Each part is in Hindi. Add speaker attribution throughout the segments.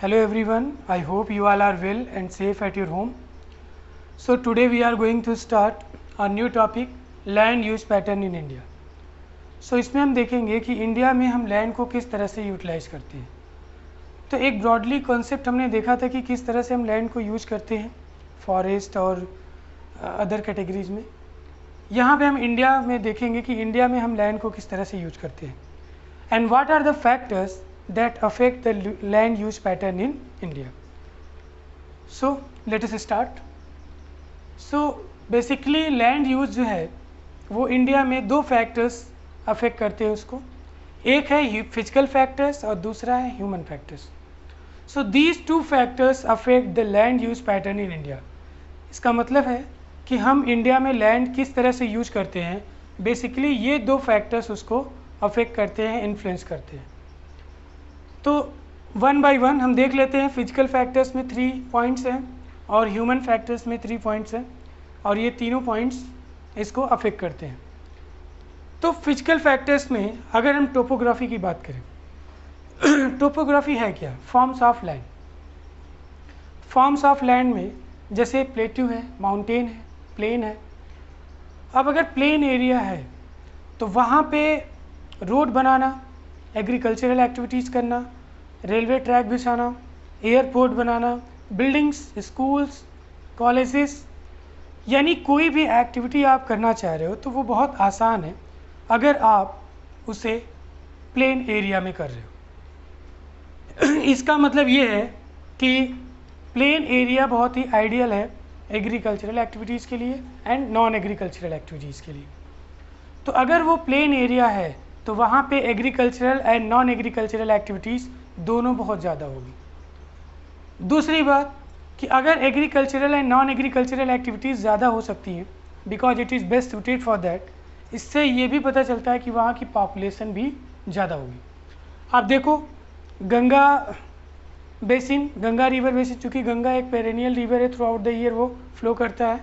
Speaker 1: Hello everyone, I hope you all are well and safe at your home. So today we are going to start a new topic, land use pattern in India. So इसमें हम देखेंगे कि इंडिया में हम लैंड को किस तरह से यूटिलाइज करते हैं. तो एक ब्रॉडली कॉन्सेप्ट हमने देखा था कि किस तरह से हम लैंड को यूज करते हैं फॉरेस्ट और अदर कैटेगरीज में. यहाँ पे हम इंडिया में देखेंगे कि इंडिया में हम लैंड को किस तरह से यूज करते हैं and what are the factors that affect the land use pattern in India. So let us start. So basically land use जो है वो इंडिया में दो फैक्टर्स अफेक्ट करते हैं उसको. एक है फिजिकल फैक्टर्स और दूसरा है human factors. So these two factors affect the land use pattern in India. इसका मतलब है कि हम इंडिया में लैंड किस तरह से यूज करते हैं, बेसिकली ये दो फैक्टर्स उसको अफेक्ट करते हैं, इन्फ्लुएंस करते हैं. तो वन बाय वन हम देख लेते हैं. फिजिकल फैक्टर्स में 3 पॉइंट्स हैं और ह्यूमन फैक्टर्स में 3 पॉइंट्स हैं और ये तीनों पॉइंट्स इसको अफेक्ट करते हैं. तो फिजिकल फैक्टर्स में अगर हम टोपोग्राफी की बात करें, टोपोग्राफी है क्या? Forms of land. Forms of land में जैसे प्लेट्यू है, माउंटेन है, प्लेन है. अब अगर प्लेन एरिया है तो वहाँ पे रोड बनाना, एग्रीकल्चरल एक्टिविटीज़ करना, रेलवे ट्रैक बिछाना, एयरपोर्ट बनाना, बिल्डिंग्स, स्कूल्स, कॉलेजेस, यानी कोई भी एक्टिविटी आप करना चाह रहे हो तो वो बहुत आसान है अगर आप उसे प्लेन एरिया में कर रहे हो. इसका मतलब ये है कि प्लेन एरिया बहुत ही आइडियल है एग्रीकल्चरल एक्टिविटीज़ के लिए एंड नॉन एग्रीकल्चरल एक्टिविटीज़ के लिए. तो अगर वो प्लेन एरिया है तो वहाँ पे agricultural and non agricultural activities दोनों बहुत ज़्यादा होगी. दूसरी बात कि अगर agricultural and non agricultural activities ज़्यादा हो सकती हैं because it is best suited for that, इससे ये भी पता चलता है कि वहाँ की पॉपुलेशन भी ज़्यादा होगी. आप देखो Ganga basin, Ganga river basin, चूँकि गंगा एक पेरेनियल रिवर है, थ्रू आउट द ईयर वो फ्लो करता है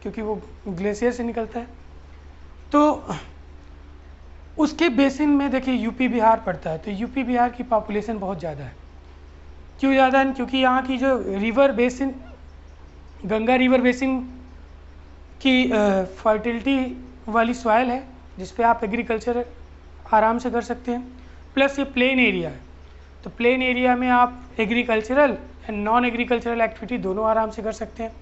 Speaker 1: क्योंकि वो ग्लेशियर से निकलता है. तो उसके बेसिन में देखिए यूपी बिहार पड़ता है. तो यूपी बिहार की पॉपुलेशन बहुत ज़्यादा है. क्यों ज़्यादा है? क्योंकि यहाँ की जो river basin, Ganga river basin की फर्टिलिटी वाली सॉइल है जिस पे आप एग्रीकल्चर आराम से कर सकते हैं. प्लस ये प्लेन एरिया है, तो प्लेन एरिया में आप agricultural and non agricultural activity दोनों आराम से कर सकते हैं.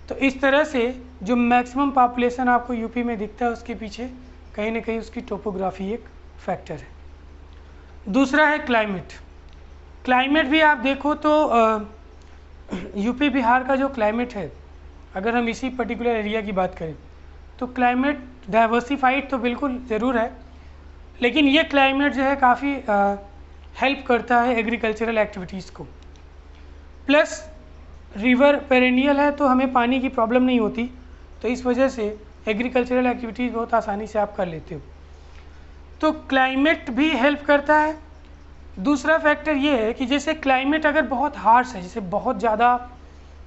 Speaker 1: तो इस तरह से जो मैक्सिमम पॉपुलेशन आपको यूपी में दिखता है उसके पीछे कहीं ना कहीं उसकी टोपोग्राफी एक फैक्टर है. दूसरा है क्लाइमेट. क्लाइमेट भी आप देखो तो यूपी बिहार का जो क्लाइमेट है, अगर हम इसी पर्टिकुलर एरिया की बात करें तो क्लाइमेट डाइवर्सिफाइड तो बिल्कुल ज़रूर है, लेकिन ये क्लाइमेट जो है काफ़ी हेल्प करता है एग्रीकल्चरल एक्टिविटीज़ को. प्लस रिवर पेरेनियल है तो हमें पानी की प्रॉब्लम नहीं होती, तो इस वजह से एग्रीकल्चरल एक्टिविटीज़ बहुत आसानी से आप कर लेते हो. तो क्लाइमेट भी हेल्प करता है. दूसरा फैक्टर ये है कि जैसे क्लाइमेट अगर बहुत हार्श है, जैसे बहुत ज़्यादा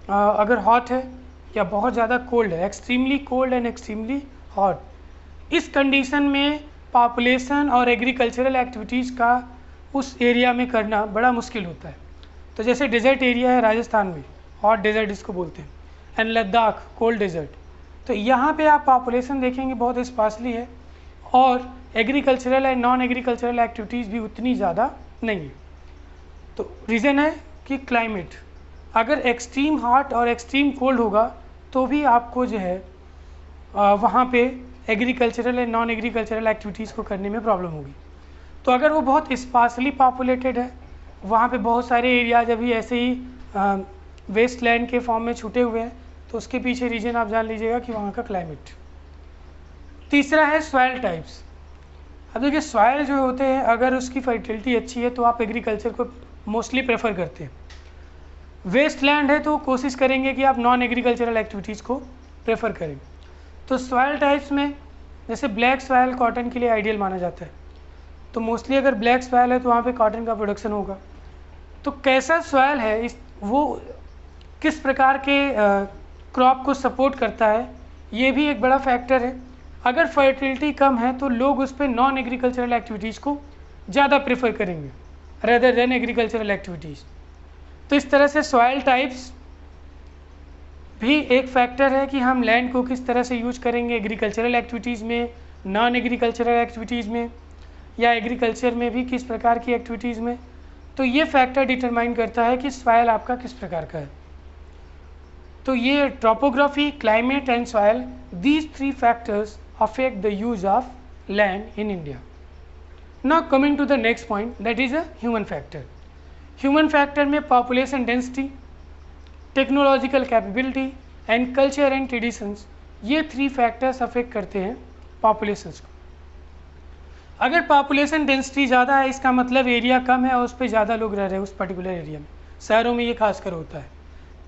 Speaker 1: अगर हॉट है या बहुत ज़्यादा कोल्ड है, extremely cold and extremely hot, इस कंडीशन में पॉपुलेशन और एग्रीकल्चरल एक्टिविटीज़ का उस एरिया में करना बड़ा मुश्किल होता है. तो जैसे डेजर्ट एरिया है राजस्थान में, हॉट डेजर्ट इसको बोलते हैं, एंड लद्दाख कोल्ड डेजर्ट, तो यहाँ पे आप पॉपुलेशन देखेंगे बहुत स्पार्सली है और agricultural and non agricultural activities भी उतनी ज़्यादा नहीं है. तो रीज़न है कि क्लाइमेट अगर एक्सट्रीम हॉट और एक्सट्रीम कोल्ड होगा तो भी आपको जो है वहाँ पे agricultural and non agricultural activities को करने में प्रॉब्लम होगी. तो अगर वो बहुत स्पार्सली पॉपुलेटेड है, वहाँ पे बहुत सारे एरियाज अभी ऐसे ही वेस्ट लैंड के फॉर्म में छूटे हुए हैं, तो उसके पीछे रीजन आप जान लीजिएगा कि वहाँ का क्लाइमेट. तीसरा है सॉइल टाइप्स. अब देखिए सॉइल जो होते हैं अगर उसकी फर्टिलिटी अच्छी है तो आप एग्रीकल्चर को मोस्टली प्रेफर करते हैं. वेस्ट लैंड है तो कोशिश करेंगे कि आप नॉन एग्रीकल्चरल एक्टिविटीज़ को प्रेफर करें. तो सॉइल टाइप्स में जैसे ब्लैक सॉइल कॉटन के लिए आइडियल माना जाता है, तो मोस्टली अगर ब्लैक सॉइल है तो वहाँ पे कॉटन का प्रोडक्शन होगा. तो कैसा सॉइल है वो किस प्रकार के क्रॉप को सपोर्ट करता है, ये भी एक बड़ा फैक्टर है. अगर फर्टिलिटी कम है तो लोग उस पर नॉन एग्रीकल्चरल एक्टिविटीज़ को ज़्यादा प्रेफर करेंगे रेदर देन एग्रीकल्चरल एक्टिविटीज़. तो इस तरह से सॉइल टाइप्स भी एक फैक्टर है कि हम लैंड को किस तरह से यूज करेंगे एग्रीकल्चरल एक्टिविटीज़ में, नॉन एग्रीकल्चरल एक्टिविटीज़ में, या एग्रीकल्चर में भी किस प्रकार की एक्टिविटीज़ में। तो ये फैक्टर डिटरमाइन करता है कि सॉइल आपका किस प्रकार का है। तो ये topography, climate and soil, these 3 factors affect the use of land in India. Now coming to the next point, that is a human factor. Human factor में population density, technological capability and culture and traditions, ये 3 फैक्टर्स अफेक्ट करते हैं पॉपुलेशंस को। अगर पॉपुलेशन डेंसिटी ज़्यादा है, इसका मतलब एरिया कम है और उस पर ज़्यादा लोग रह रहे हैं उस पर्टिकुलर एरिया में। शहरों में ये खासकर होता है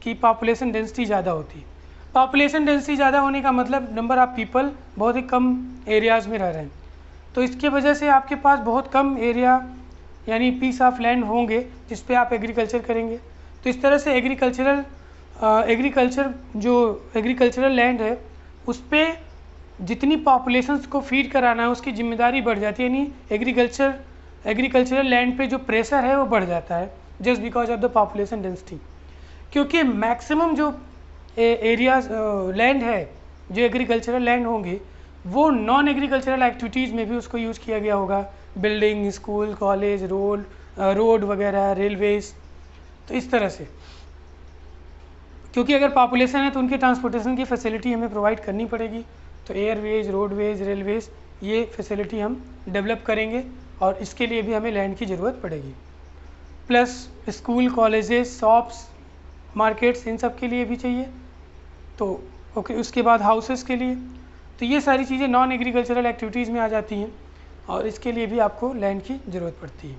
Speaker 1: कि पॉपुलेशन डेंसिटी ज़्यादा होती है। पॉपुलेशन डेंसिटी ज़्यादा होने का मतलब नंबर ऑफ़ पीपल बहुत ही कम एरियाज़ में रह रहे हैं, तो इसकी वजह से आपके पास बहुत कम एरिया यानी पीस ऑफ लैंड होंगे जिस पे आप एग्रीकल्चर करेंगे। तो इस तरह से एग्रीकल्चरल लैंड है उस पर जितनी पॉपुलेशंस को फीड कराना है उसकी जिम्मेदारी बढ़ जाती है, यानी एग्रीकल्चरल लैंड पे जो प्रेशर है वो बढ़ जाता है just because of the population density. क्योंकि मैक्सिमम जो एरियाज लैंड है जो एग्रीकल्चरल लैंड होंगे वो नॉन एग्रीकल्चरल एक्टिविटीज़ में भी उसको यूज़ किया गया होगा, बिल्डिंग, स्कूल, कॉलेज, रोड वगैरह, रेलवेज। तो इस तरह से क्योंकि अगर पॉपुलेशन है तो उनके ट्रांसपोर्टेशन की फैसिलिटी हमें प्रोवाइड करनी पड़ेगी, तो एयरवेज, रोडवेज, रेलवेज ये फैसिलिटी हम डेवलप करेंगे और इसके लिए भी हमें लैंड की ज़रूरत पड़ेगी। Plus school, colleges, shops, markets, इन सब के लिए भी चाहिए। तो ओके, उसके बाद हाउसेस के लिए। तो ये सारी चीज़ें नॉन एग्रीकल्चरल एक्टिविटीज़ में आ जाती हैं और इसके लिए भी आपको लैंड की ज़रूरत पड़ती है।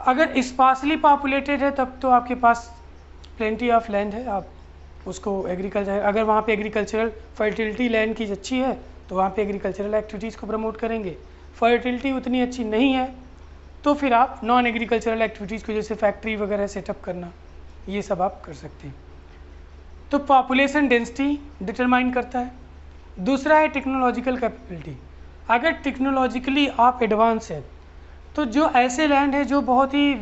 Speaker 1: अगर स्पार्सली पॉपुलेटेड है तब तो आपके पास प्लेंटी ऑफ लैंड है, आप उसको एग्रीकल्चर, अगर वहाँ पे एग्रीकल्चरल फर्टिलिटी लैंड की अच्छी है तो वहाँ पे एग्रीकल्चरल एक्टिविटीज़ को प्रमोट करेंगे। फर्टिलिटी उतनी अच्छी नहीं है तो फिर आप नॉन एग्रीकल्चरल एक्टिविटीज़ को जैसे फैक्ट्री वगैरह सेटअप करना, ये सब आप कर सकते हैं। तो पॉपुलेशन डेंसिटी डिटरमाइन करता है। दूसरा है टेक्नोलॉजिकल कैपेबिलिटी। अगर टेक्नोलॉजिकली आप एडवांस है तो जो ऐसे लैंड है जो बहुत ही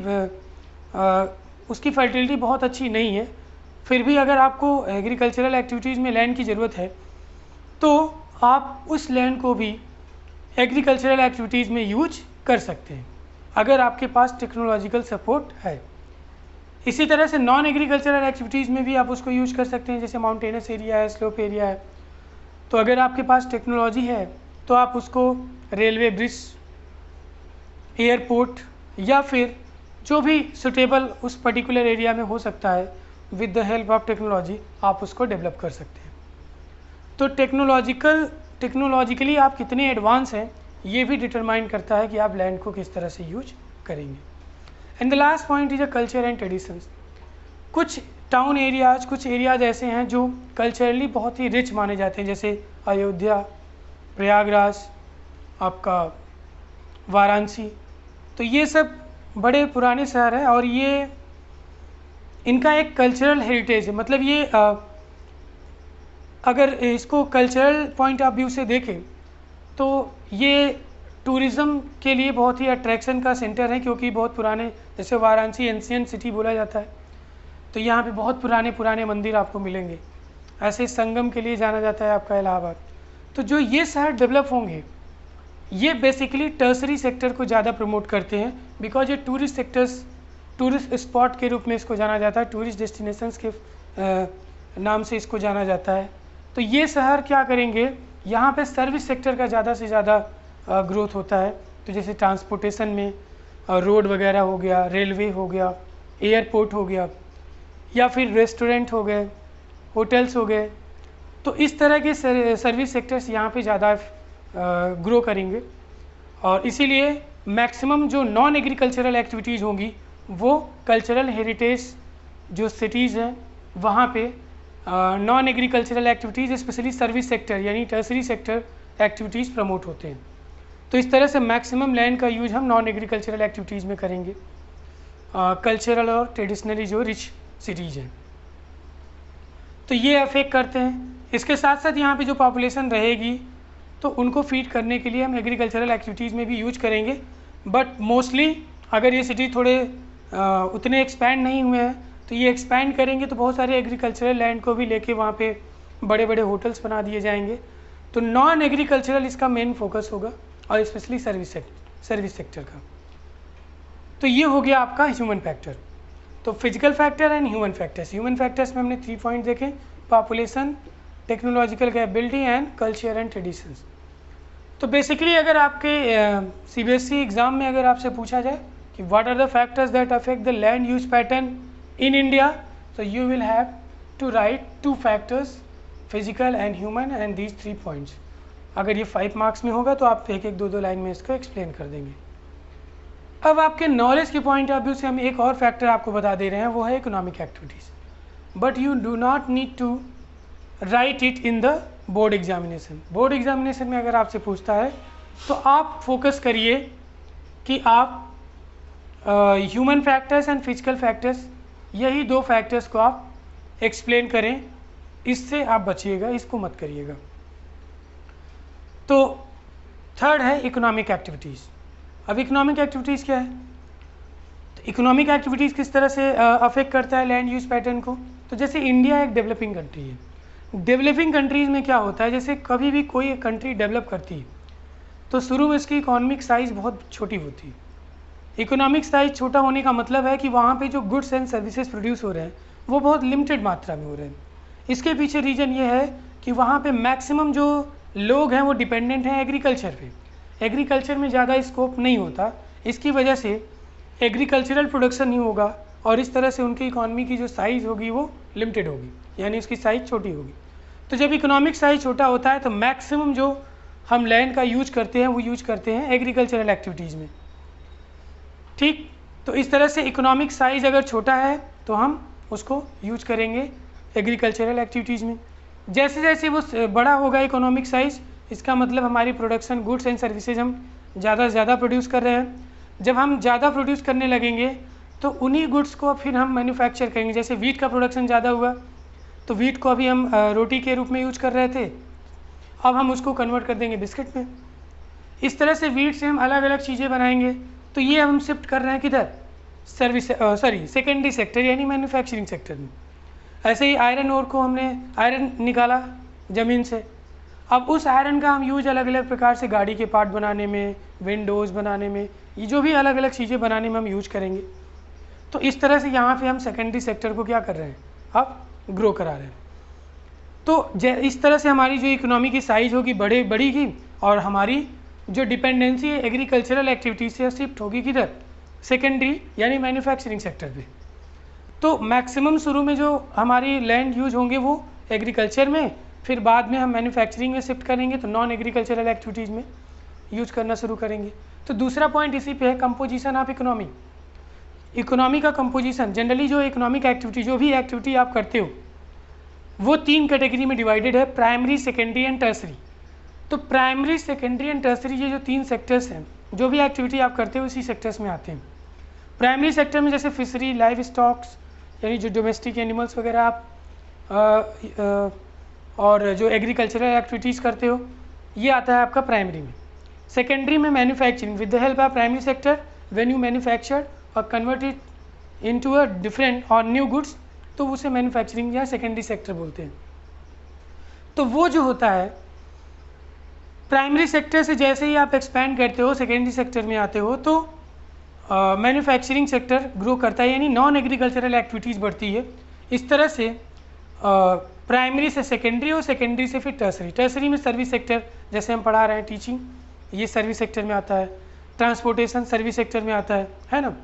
Speaker 1: उसकी फर्टिलिटी बहुत अच्छी नहीं है, फिर भी अगर आपको एग्रीकल्चरल एक्टिविटीज़ में लैंड की ज़रूरत है तो आप उस लैंड को भी एग्रीकल्चरल एक्टिविटीज़ में यूज कर सकते हैं अगर आपके पास टेक्नोलॉजिकल सपोर्ट है। इसी तरह से नॉन एग्रीकल्चरल एक्टिविटीज़ में भी आप उसको यूज कर सकते हैं, जैसे माउंटेनस एरिया है, स्लोप एरिया है। तो अगर आपके पास टेक्नोलॉजी है तो आप उसको रेलवे ब्रिज, एयरपोर्ट या फिर जो भी सुटेबल उस पर्टिकुलर एरिया में हो सकता है, with the help of technology आप उसको डेवलप कर सकते हैं। तो टेक्नोलॉजिकली आप कितने एडवांस हैं ये भी डिटरमाइन करता है कि आप लैंड को किस तरह से यूज करेंगे। And the last point is a culture and traditions. कुछ टाउन एरियाज, कुछ एरियाज ऐसे हैं जो कल्चरली बहुत ही रिच माने जाते हैं, जैसे अयोध्या, प्रयागराज, आपका वाराणसी। तो ये सब बड़े पुराने शहर हैं और ये इनका एक कल्चरल हेरिटेज है। मतलब ये अगर इसको कल्चरल पॉइंट ऑफ व्यू से देखें तो ये टूरिज़्म के लिए बहुत ही अट्रैक्शन का सेंटर है, क्योंकि बहुत पुराने, जैसे वाराणसी एंशिएंट सिटी बोला जाता है, तो यहाँ पे बहुत पुराने मंदिर आपको मिलेंगे। ऐसे संगम के लिए जाना जाता है आपका इलाहाबाद। तो जो ये शहर डेवलप होंगे ये बेसिकली टर्सरी सेक्टर को ज़्यादा प्रमोट करते हैं, बिकॉज ये टूरिस्ट स्पॉट के रूप में इसको जाना जाता है, टूरिस्ट डेस्टिनेशंस के नाम से इसको जाना जाता है। तो ये शहर क्या करेंगे, यहाँ पे सर्विस सेक्टर का ज़्यादा से ज़्यादा ग्रोथ होता है। तो जैसे ट्रांसपोर्टेशन में रोड वगैरह हो गया, रेलवे हो गया, एयरपोर्ट हो गया, या फिर रेस्टोरेंट हो गए, होटल्स हो गए। तो इस तरह के सर्विस सेक्टर्स यहाँ पे ज़्यादा ग्रो करेंगे और इसीलिए मैक्सिमम जो नॉन एग्रीकल्चरल एक्टिविटीज़ होंगी वो कल्चरल हेरिटेज जो सिटीज़ हैं वहाँ पे non agricultural activities, specially service sector यानी टर्सरी सेक्टर एक्टिविटीज़ प्रमोट होते हैं। तो इस तरह से मैक्सिमम लैंड का यूज हम नॉन एग्रीकल्चरल एक्टिविटीज़ में करेंगे, कल्चरल और ट्रेडिशनली जो रिच सिटीज़ हैं। तो ये अफेक्ट करते हैं। इसके साथ साथ यहाँ पे जो पॉपुलेशन रहेगी तो उनको फीड करने के लिए हम एग्रीकल्चरल एक्टिविटीज़ में भी यूज करेंगे, बट मोस्टली अगर ये सिटी थोड़े उतने एक्सपैंड नहीं हुए हैं, तो ये एक्सपैंड करेंगे तो बहुत सारे एग्रीकल्चरल लैंड को भी लेके वहाँ पे बड़े बड़े होटल्स बना दिए जाएंगे। तो नॉन एग्रीकल्चरल इसका मेन फोकस होगा, और स्पेशली सर्विस सेक्टर का। तो ये हो गया आपका ह्यूमन फैक्टर। तो physical factor and human factors. Human factors में हमने 3 पॉइंट देखे, population, technological capability and culture and traditions. तो बेसिकली अगर आपके CBSE एग्ज़ाम में अगर आपसे पूछा जाए कि what are the factors that affect the land use pattern in India, तो you will have to write 2 factors, physical and human, and these 3 points. अगर ये 5 मार्क्स में होगा तो आप 1-1, 2-2 लाइन में इसको एक्सप्लेन कर देंगे। अब आपके नॉलेज के पॉइंट ऑफ व्यू से हम एक और फैक्टर आपको बता दे रहे हैं, वो है economic activities. But you do not need to write it in the board examination. Board examination में अगर आपसे पूछता है तो आप फोकस करिए कि आप human factors and physical factors, यही 2 फैक्टर्स को आप एक्सप्लेन करें, इससे आप बचिएगा, इसको मत करिएगा। तो थर्ड है इकोनॉमिक एक्टिविटीज़। अब इकोनॉमिक एक्टिविटीज़ क्या है? तो इकोनॉमिक एक्टिविटीज़ किस तरह से अफेक्ट करता है लैंड यूज पैटर्न को? तो जैसे इंडिया एक डेवलपिंग कंट्री है, डेवलपिंग कंट्रीज़ में क्या होता है, जैसे कभी भी कोई कंट्री डेवलप करती है तो शुरू में इसकी इकोनॉमिक साइज़ बहुत छोटी होती है। इकोनॉमिक साइज़ छोटा होने का मतलब है कि वहाँ पे जो गुड्स एंड सर्विसेज प्रोड्यूस हो रहे हैं वो बहुत लिमिटेड मात्रा में हो रहे हैं। इसके पीछे रीज़न ये है कि वहाँ पे मैक्सिमम जो लोग हैं वो डिपेंडेंट हैं एग्रीकल्चर पे। एग्रीकल्चर में ज़्यादा स्कोप नहीं होता, इसकी वजह से एग्रीकल्चरल प्रोडक्शन नहीं होगा, और इस तरह से उनकी इकॉनमी की जो साइज़ होगी वो लिमिटेड होगी, यानी उसकी साइज़ छोटी होगी। तो जब इकोनॉमिक साइज़ छोटा होता है तो मैक्सिमम जो हम लैंड का यूज करते हैं वो यूज करते हैं एग्रीकल्चरल एक्टिविटीज़ में। ठीक, तो इस तरह से इकोनॉमिक साइज़ अगर छोटा है तो हम उसको यूज करेंगे एग्रीकल्चरल एक्टिविटीज़ में। जैसे जैसे वो बड़ा होगा इकोनॉमिक साइज़, इसका मतलब हमारी प्रोडक्शन गुड्स एंड सर्विसेज हम ज़्यादा से ज़्यादा प्रोड्यूस कर रहे हैं। जब हम ज़्यादा प्रोड्यूस करने लगेंगे तो उन्हीं गुड्स को फिर हम मैन्युफैक्चर करेंगे। जैसे वीट का प्रोडक्शन ज़्यादा हुआ तो वीट को अभी हम रोटी के रूप में यूज कर रहे थे, अब हम उसको कन्वर्ट कर देंगे बिस्किट में। इस तरह से वीट से हम अलग अलग चीज़ें बनाएंगे। तो ये हम शिफ्ट कर रहे हैं किधर? सेकेंडरी सेक्टर यानी मैन्युफैक्चरिंग सेक्टर में। ऐसे ही आयरन ओर को हमने आयरन निकाला ज़मीन से, अब उस आयरन का हम यूज अलग अलग प्रकार से गाड़ी के पार्ट बनाने में, विंडोज़ बनाने में, ये जो भी अलग अलग चीज़ें बनाने में हम यूज करेंगे। तो इस तरह से यहाँ पे हम सेकेंडरी सेक्टर को क्या कर रहे हैं, अब ग्रो करा रहे हैं। तो इस तरह से हमारी जो इकोनॉमी की साइज़ होगी बढ़ेगी, और हमारी जो डिपेंडेंसी है एग्रीकल्चरल एक्टिविटीज़ से शिफ्ट होगी किधर? सेकेंडरी यानी मैन्युफैक्चरिंग सेक्टर पे। तो मैक्सिमम शुरू में जो हमारी लैंड यूज होंगे वो एग्रीकल्चर में, फिर बाद में हम मैन्युफैक्चरिंग में शिफ्ट करेंगे तो नॉन एग्रीकल्चरल एक्टिविटीज़ में यूज करना शुरू करेंगे। तो दूसरा पॉइंट इसी पे है, कंपोजिशन ऑफ इकोनॉमी। इकोनॉमी का कंपोजिशन, जनरली जो इकोनॉमिक एक्टिविटी, जो भी एक्टिविटी आप करते हो वो 3 कैटेगरी में डिवाइडेड है, प्राइमरी, सेकेंडरी एंड टर्सरी। तो प्राइमरी, सेकेंडरी एंड टर्सरी ये जो 3 सेक्टर्स हैं, जो भी एक्टिविटी आप करते हो इसी सेक्टर्स में आते हैं। प्राइमरी सेक्टर में जैसे फिशरी, लाइव स्टॉक्स यानी जो डोमेस्टिक एनिमल्स वगैरह आप और जो एग्रीकल्चरल एक्टिविटीज़ करते हो, ये आता है आपका प्राइमरी में। सेकेंडरी में manufacturing, with the help of primary sector when you manufacture और convert it into a different और न्यू गुड्स, तो उसे मैन्युफैक्चरिंग या सेकेंडरी सेक्टर बोलते हैं। तो वो जो होता है प्राइमरी सेक्टर से जैसे ही आप एक्सपैंड करते हो, सेकेंडरी सेक्टर में आते हो, तो मैन्युफैक्चरिंग सेक्टर ग्रो करता है, यानी नॉन एग्रीकल्चरल एक्टिविटीज़ बढ़ती है। इस तरह से प्राइमरी से सेकेंडरी और सेकेंडरी से फिर टर्सरी। टर्सरी में सर्विस सेक्टर, जैसे हम पढ़ा रहे हैं टीचिंग, ये सर्विस सेक्टर में आता है। ट्रांसपोर्टेशन सर्विस सेक्टर में आता है ना।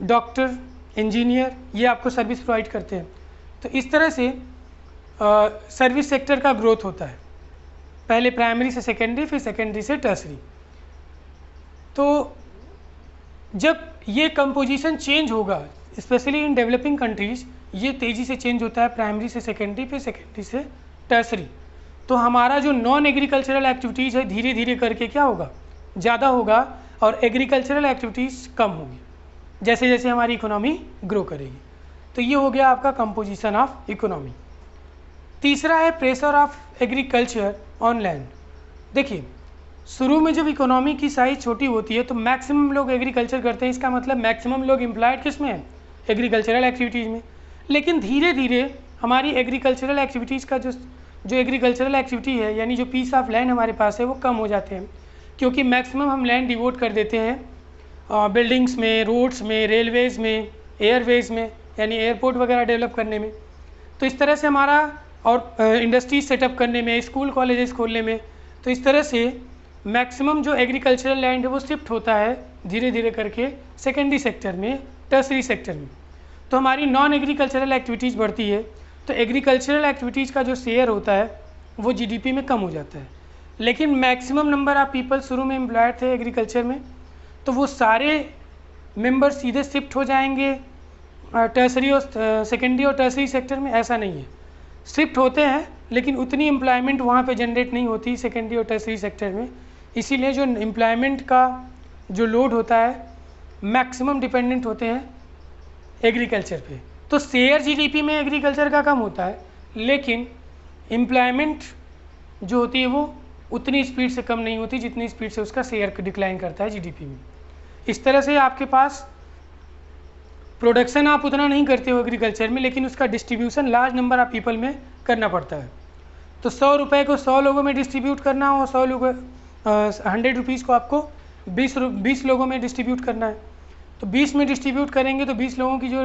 Speaker 1: डॉक्टर, इंजीनियर, ये आपको सर्विस प्रोवाइड करते हैं। तो इस तरह से सर्विस सेक्टर का ग्रोथ होता है, पहले प्राइमरी से सेकेंडरी, फिर सेकेंडरी से टर्सरी। तो जब ये कंपोजिशन चेंज होगा, स्पेशली इन डेवलपिंग कंट्रीज़, ये तेज़ी से चेंज होता है प्राइमरी से सेकेंडरी, फिर सेकेंडरी से टर्सरी। तो हमारा जो नॉन एग्रीकल्चरल एक्टिविटीज़ है धीरे धीरे करके क्या होगा, ज़्यादा होगा, और एग्रीकल्चरल एक्टिविटीज़ कम होगी जैसे जैसे हमारी इकोनॉमी ग्रो करेगी। तो ये हो गया आपका कंपोजिशन ऑफ इकोनॉमी। तीसरा है pressure of agriculture on land. देखिए, शुरू में जब इकोनॉमी की साइज छोटी होती है तो मैक्सिमम लोग एग्रीकल्चर करते हैं, इसका मतलब मैक्सिमम लोग एम्प्लॉयड किस में है, एग्रीकल्चरल एक्टिविटीज़ में। लेकिन धीरे धीरे हमारी एग्रीकल्चरल एक्टिविटीज़ का जो एग्रीकल्चरल एक्टिविटी है, यानी जो पीस ऑफ लैंड हमारे पास है, वो कम हो जाते हैं, क्योंकि मैक्सिमम हम लैंड डिवोट कर देते हैं बिल्डिंग्स में, रोड्स में, रेलवेज़ में, एयरवेज़ में, यानी एयरपोर्ट वगैरह डेवलप करने में। तो इस तरह से हमारा, और इंडस्ट्रीज सेटअप करने में, स्कूल कॉलेजेस खोलने में, तो इस तरह से मैक्सिमम जो एग्रीकल्चरल लैंड है वो शिफ्ट होता है धीरे धीरे करके सेकेंडरी सेक्टर में, टर्सरी सेक्टर में। तो हमारी नॉन एग्रीकल्चरल एक्टिविटीज़ बढ़ती है, तो एग्रीकल्चरल एक्टिविटीज़ का जो शेयर होता है वो जीडीपी में कम हो जाता है। लेकिन मैक्सिमम नंबर ऑफ पीपल शुरू में एम्प्लॉयड थे एग्रीकल्चर में, तो वो सारे मेंबर सीधे शिफ्ट हो जाएंगे टर्सरी और सेकेंडरी और टर्सरी सेक्टर में। ऐसा नहीं है, शिफ्ट होते हैं लेकिन उतनी एम्प्लॉयमेंट वहाँ पे जनरेट नहीं होती सेकेंडरी और टर्सरी सेक्टर में। इसीलिए जो एम्प्लॉयमेंट का जो लोड होता है मैक्सिमम डिपेंडेंट होते हैं एग्रीकल्चर पे। तो शेयर जीडीपी में एग्रीकल्चर का कम होता है, लेकिन एम्प्लॉयमेंट जो होती है वो उतनी स्पीड से कम नहीं होती जितनी स्पीड से उसका शेयर डिक्लाइन करता है जीडीपी में। इस तरह से आपके पास प्रोडक्शन आप उतना नहीं करते हो एग्रीकल्चर में, लेकिन उसका distribution large number of people में करना पड़ता है। तो 100 रुपये को 100 लोगों में डिस्ट्रीब्यूट करना हो, 100 लोगों 100 रुपीज़ को आपको 20 लोगों में डिस्ट्रीब्यूट करना है। तो 20 में डिस्ट्रीब्यूट करेंगे तो 20 लोगों की जो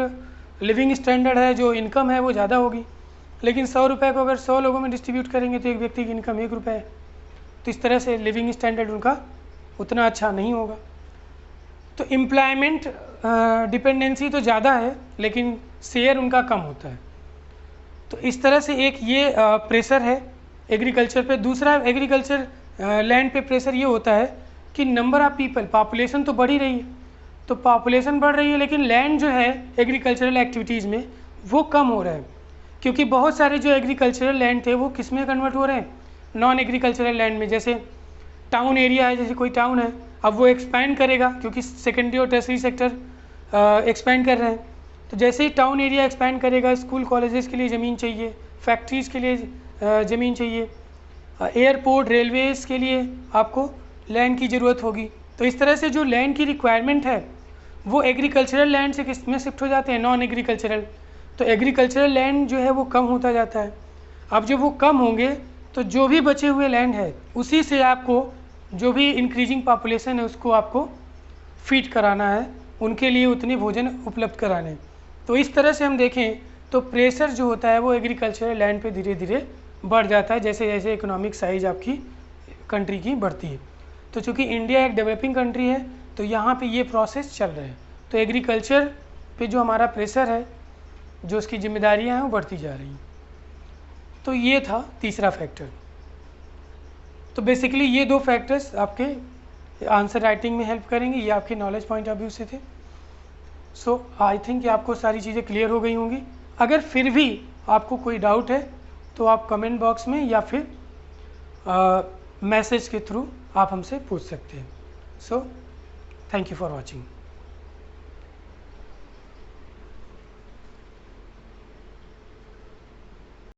Speaker 1: लिविंग स्टैंडर्ड है, जो इनकम है, वो ज़्यादा होगी। लेकिन 100 रुपये को अगर 100 लोगों में डिस्ट्रीब्यूट करेंगे तो एक व्यक्ति की इनकम 1 रुपये है। तो इस तरह से लिविंग स्टैंडर्ड उनका उतना अच्छा नहीं होगा। तो एम्प्लॉयमेंट डिपेंडेंसी तो ज़्यादा है लेकिन शेयर उनका कम होता है। तो इस तरह से एक ये प्रेशर है एग्रीकल्चर पे। दूसरा, एग्रीकल्चर लैंड पे प्रेशर ये होता है कि नंबर ऑफ़ पीपल, पॉपुलेशन तो बढ़ ही रही है, तो पॉपुलेशन बढ़ रही है लेकिन लैंड जो है एग्रीकल्चरल एक्टिविटीज़ में वो कम हो रहा है, क्योंकि बहुत सारे जो एग्रीकल्चरल लैंड थे वो किस में कन्वर्ट हो रहे हैं, नॉन एग्रीकल्चरल लैंड में। जैसे टाउन एरिया है, जैसे कोई टाउन है, अब वो एक्सपैंड करेगा क्योंकि सेकेंडरी और टर्सरी सेक्टर एक्सपैंड कर रहे हैं। तो जैसे ही टाउन एरिया एक्सपैंड करेगा, स्कूल कॉलेजेस के लिए ज़मीन चाहिए, फैक्ट्रीज़ के लिए ज़मीन चाहिए, एयरपोर्ट, रेलवेज़ के लिए आपको लैंड की ज़रूरत होगी। तो इस तरह से जो लैंड की रिक्वायरमेंट है वो एग्रीकल्चरल लैंड से किस में शिफ्ट हो जाते हैं, नॉन एग्रीकल्चरल। तो एग्रीकल्चरल लैंड जो है वो कम होता जाता है। अब जब वो कम होंगे तो जो भी बचे हुए लैंड है उसी से आपको जो भी इंक्रीजिंग पॉपुलेशन है उसको आपको फीड कराना है, उनके लिए उतने भोजन उपलब्ध कराने। तो इस तरह से हम देखें तो प्रेशर जो होता है वो एग्रीकल्चरल लैंड पे धीरे धीरे बढ़ जाता है जैसे जैसे इकोनॉमिक साइज आपकी कंट्री की बढ़ती है। तो चूँकि इंडिया एक डेवलपिंग कंट्री है तो यहाँ पे ये प्रोसेस चल रहा है। तो एग्रीकल्चर पे जो हमारा प्रेशर है, जो उसकी जिम्मेदारियाँ हैं वो बढ़ती जा रही हैं। तो ये था तीसरा फैक्टर। तो बेसिकली ये दो फैक्टर्स आपके आंसर राइटिंग में हेल्प करेंगे, ये आपके नॉलेज पॉइंट ऑफ व्यू से थे। सो आई थिंक आपको सारी चीज़ें क्लियर हो गई होंगी। अगर फिर भी आपको कोई डाउट है तो आप कमेंट बॉक्स में या फिर मैसेज के थ्रू आप हमसे पूछ सकते हैं। So thank you for watching.